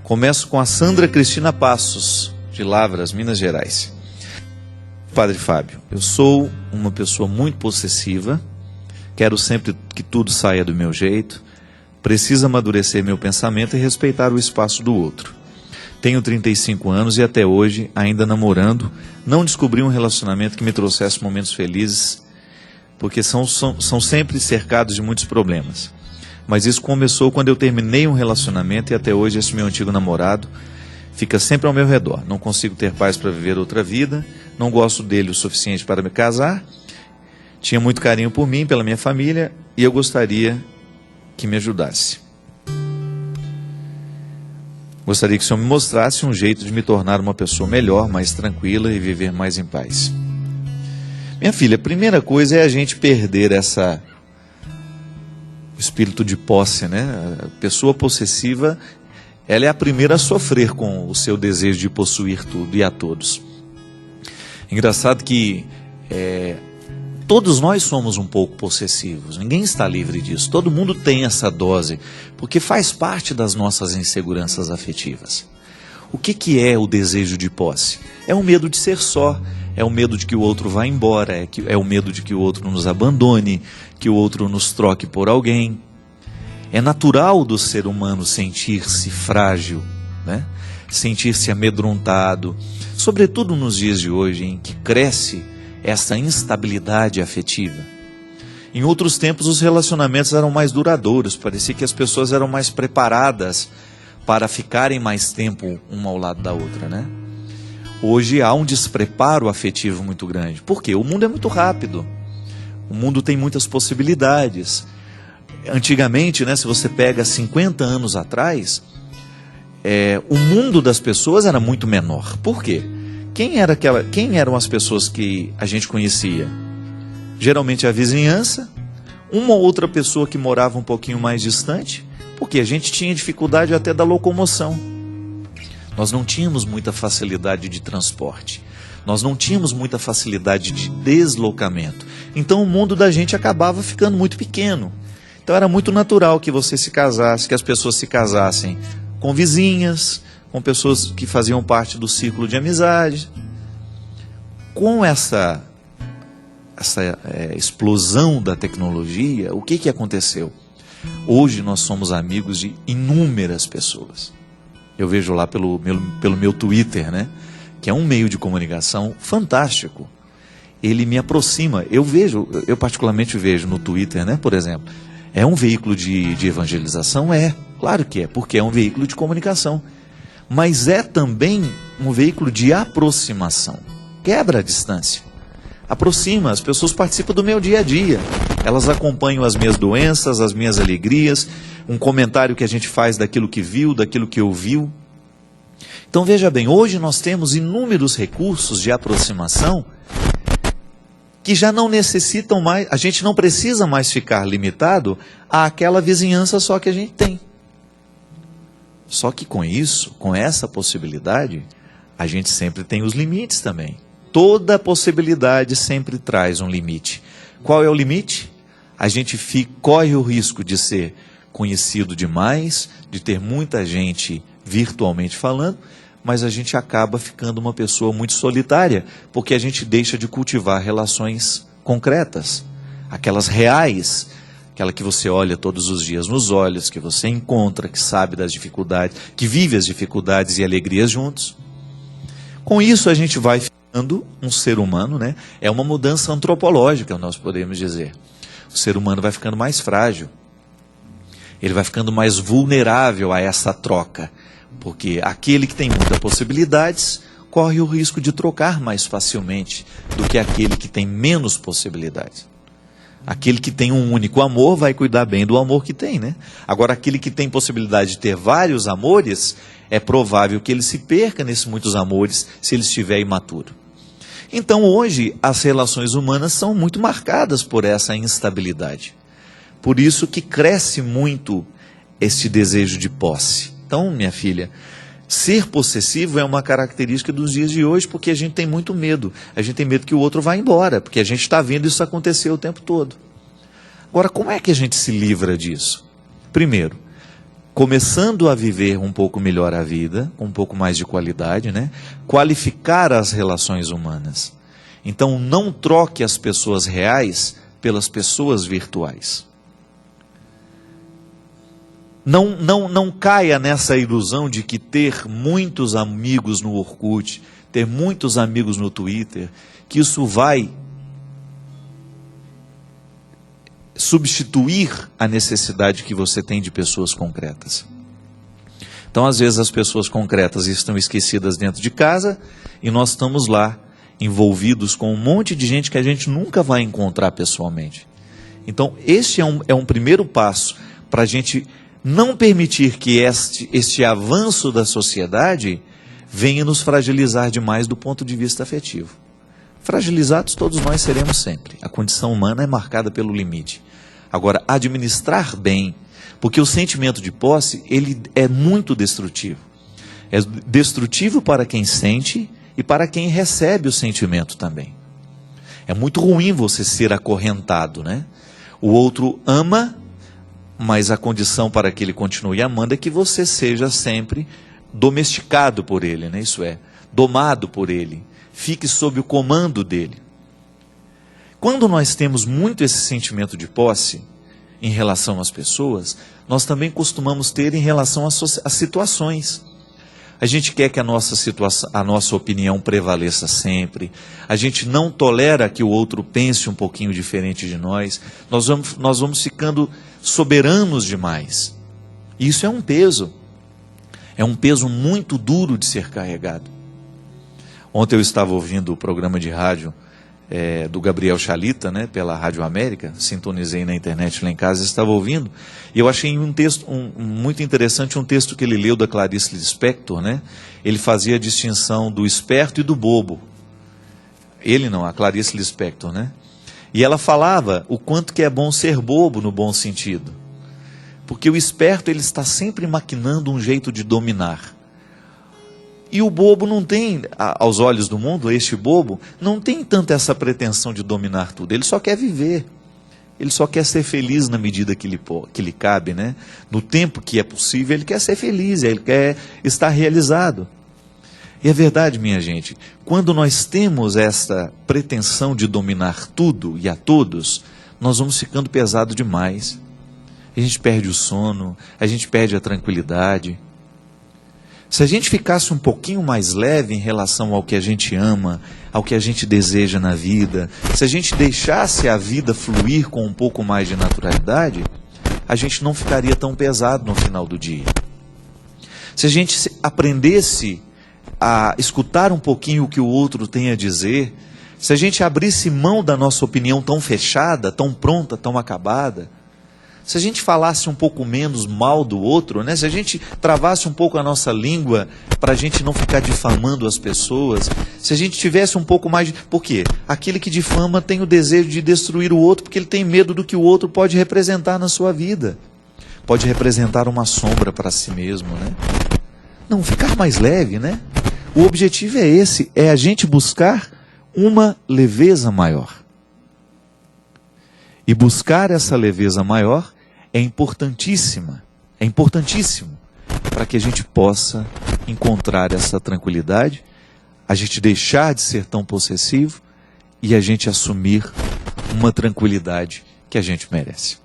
Começo com a Sandra Cristina Passos, de Lavras, Minas Gerais. Padre Fábio, eu sou uma pessoa muito possessiva, quero sempre que tudo saia do meu jeito, preciso amadurecer meu pensamento e respeitar o espaço do outro. Tenho 35 anos e até hoje, ainda namorando, não descobri um relacionamento que me trouxesse momentos felizes, porque são sempre cercados de muitos problemas. Mas isso começou quando eu terminei um relacionamento e até hoje esse meu antigo namorado fica sempre ao meu redor. Não consigo ter paz para viver outra vida, não gosto dele o suficiente para me casar, tinha muito carinho por mim, pela minha família, e eu gostaria que me ajudasse. Gostaria que o Senhor me mostrasse um jeito de me tornar uma pessoa melhor, mais tranquila e viver mais em paz. Minha filha, a primeira coisa é a gente perder o espírito de posse, né? A pessoa possessiva, ela é a primeira a sofrer com o seu desejo de possuir tudo e a todos. Engraçado que todos nós somos um pouco possessivos, ninguém está livre disso, todo mundo tem essa dose, porque faz parte das nossas inseguranças afetivas. O que é o desejo de posse? É o medo de ser só, é o medo de que o outro vá embora, é o medo de que o outro nos abandone, que o outro nos troque por alguém. É natural do ser humano sentir-se frágil, né? Sentir-se amedrontado, sobretudo nos dias de hoje em que cresce essa instabilidade afetiva. Em outros tempos os relacionamentos eram mais duradouros, parecia que as pessoas eram mais preparadas para ficarem mais tempo uma ao lado da outra, né? Hoje há um despreparo afetivo muito grande. Por quê? O mundo é muito rápido, o mundo tem muitas possibilidades. Antigamente, né, se você pega 50 anos atrás, o mundo das pessoas era muito menor. Por quê? Quem eram as pessoas que a gente conhecia? Geralmente a vizinhança, uma ou outra pessoa que morava um pouquinho mais distante, porque a gente tinha dificuldade até da locomoção. Nós não tínhamos muita facilidade de transporte, nós não tínhamos muita facilidade de deslocamento. Então o mundo da gente acabava ficando muito pequeno. Então era muito natural que você se casasse, que as pessoas se casassem com vizinhas, com pessoas que faziam parte do círculo de amizade. Com essa explosão da tecnologia, o que aconteceu? Hoje nós somos amigos de inúmeras pessoas. Eu vejo lá pelo meu Twitter, né? Que é um meio de comunicação fantástico. Ele me aproxima. Eu particularmente vejo no Twitter, né? Por exemplo, é um veículo de evangelização? Claro que é, porque é um veículo de comunicação. Mas é também um veículo de aproximação. Quebra a distância. Aproxima, as pessoas participam do meu dia a dia. Elas acompanham as minhas doenças, as minhas alegrias, um comentário que a gente faz daquilo que viu, daquilo que ouviu. Então veja bem, hoje nós temos inúmeros recursos de aproximação que já não necessitam mais, a gente não precisa mais ficar limitado àquela vizinhança só que a gente tem. Só que com isso, com essa possibilidade, a gente sempre tem os limites também. Toda possibilidade sempre traz um limite. Qual é o limite? A gente corre o risco de ser conhecido demais, de ter muita gente virtualmente falando, mas a gente acaba ficando uma pessoa muito solitária, porque a gente deixa de cultivar relações concretas, aquelas reais, aquela que você olha todos os dias nos olhos, que você encontra, que sabe das dificuldades, que vive as dificuldades e alegrias juntos. Com isso a gente vai ficando um ser humano, né? É uma mudança antropológica, nós podemos dizer. O ser humano vai ficando mais frágil, ele vai ficando mais vulnerável a essa troca, porque aquele que tem muitas possibilidades corre o risco de trocar mais facilmente do que aquele que tem menos possibilidades. Aquele que tem um único amor vai cuidar bem do amor que tem, né? Agora, aquele que tem possibilidade de ter vários amores, é provável que ele se perca nesses muitos amores se ele estiver imaturo. Então, hoje, as relações humanas são muito marcadas por essa instabilidade. Por isso que cresce muito este desejo de posse. Então, minha filha, ser possessivo é uma característica dos dias de hoje, porque a gente tem muito medo. A gente tem medo que o outro vá embora, porque a gente está vendo isso acontecer o tempo todo. Agora, como é que a gente se livra disso? Primeiro, começando a viver um pouco melhor a vida, com um pouco mais de qualidade, né? Qualificar as relações humanas. Então, não troque as pessoas reais pelas pessoas virtuais. Não caia nessa ilusão de que ter muitos amigos no Orkut, ter muitos amigos no Twitter, que isso vai substituir a necessidade que você tem de pessoas concretas. Então, às vezes, as pessoas concretas estão esquecidas dentro de casa e nós estamos lá, envolvidos com um monte de gente que a gente nunca vai encontrar pessoalmente. Então, este é um primeiro passo para a gente não permitir que este avanço da sociedade venha nos fragilizar demais do ponto de vista afetivo. Fragilizados todos nós seremos sempre. A condição humana é marcada pelo limite. Agora, administrar bem, porque o sentimento de posse, ele é muito destrutivo. É destrutivo para quem sente e para quem recebe o sentimento também. É muito ruim você ser acorrentado, né? O outro ama, mas a condição para que ele continue amando é que você seja sempre domesticado por ele, né? Isso é, domado por ele. Fique sob o comando dele. Quando nós temos muito esse sentimento de posse em relação às pessoas, nós também costumamos ter em relação às situações. A gente quer que a nossa opinião prevaleça sempre. A gente não tolera que o outro pense um pouquinho diferente de nós. Nós vamos ficando soberanos demais. E isso é um peso. É um peso muito duro de ser carregado. Ontem eu estava ouvindo o programa de rádio do Gabriel Chalita, né, pela Rádio América, sintonizei na internet lá em casa, estava ouvindo, e eu achei um texto muito interessante, um texto que ele leu da Clarice Lispector, né? Ele fazia a distinção do esperto e do bobo. Ele não, a Clarice Lispector, né? E ela falava o quanto que é bom ser bobo no bom sentido, porque o esperto ele está sempre maquinando um jeito de dominar. E o bobo não tem, aos olhos do mundo, este bobo, não tem tanta essa pretensão de dominar tudo. Ele só quer viver. Ele só quer ser feliz na medida que lhe cabe, né? No tempo que é possível, ele quer ser feliz, ele quer estar realizado. E é verdade, minha gente, quando nós temos essa pretensão de dominar tudo e a todos, nós vamos ficando pesado demais. A gente perde o sono, a gente perde a tranquilidade. Se a gente ficasse um pouquinho mais leve em relação ao que a gente ama, ao que a gente deseja na vida, se a gente deixasse a vida fluir com um pouco mais de naturalidade, a gente não ficaria tão pesado no final do dia. Se a gente aprendesse a escutar um pouquinho o que o outro tem a dizer, se a gente abrisse mão da nossa opinião tão fechada, tão pronta, tão acabada, se a gente falasse um pouco menos mal do outro, né? Se a gente travasse um pouco a nossa língua para a gente não ficar difamando as pessoas, se a gente tivesse um pouco mais de... Por quê? Aquele que difama tem o desejo de destruir o outro porque ele tem medo do que o outro pode representar na sua vida. Pode representar uma sombra para si mesmo, né? Não, ficar mais leve, né? O objetivo é esse, é a gente buscar uma leveza maior. E buscar essa leveza maior é importantíssimo para que a gente possa encontrar essa tranquilidade, a gente deixar de ser tão possessivo e a gente assumir uma tranquilidade que a gente merece.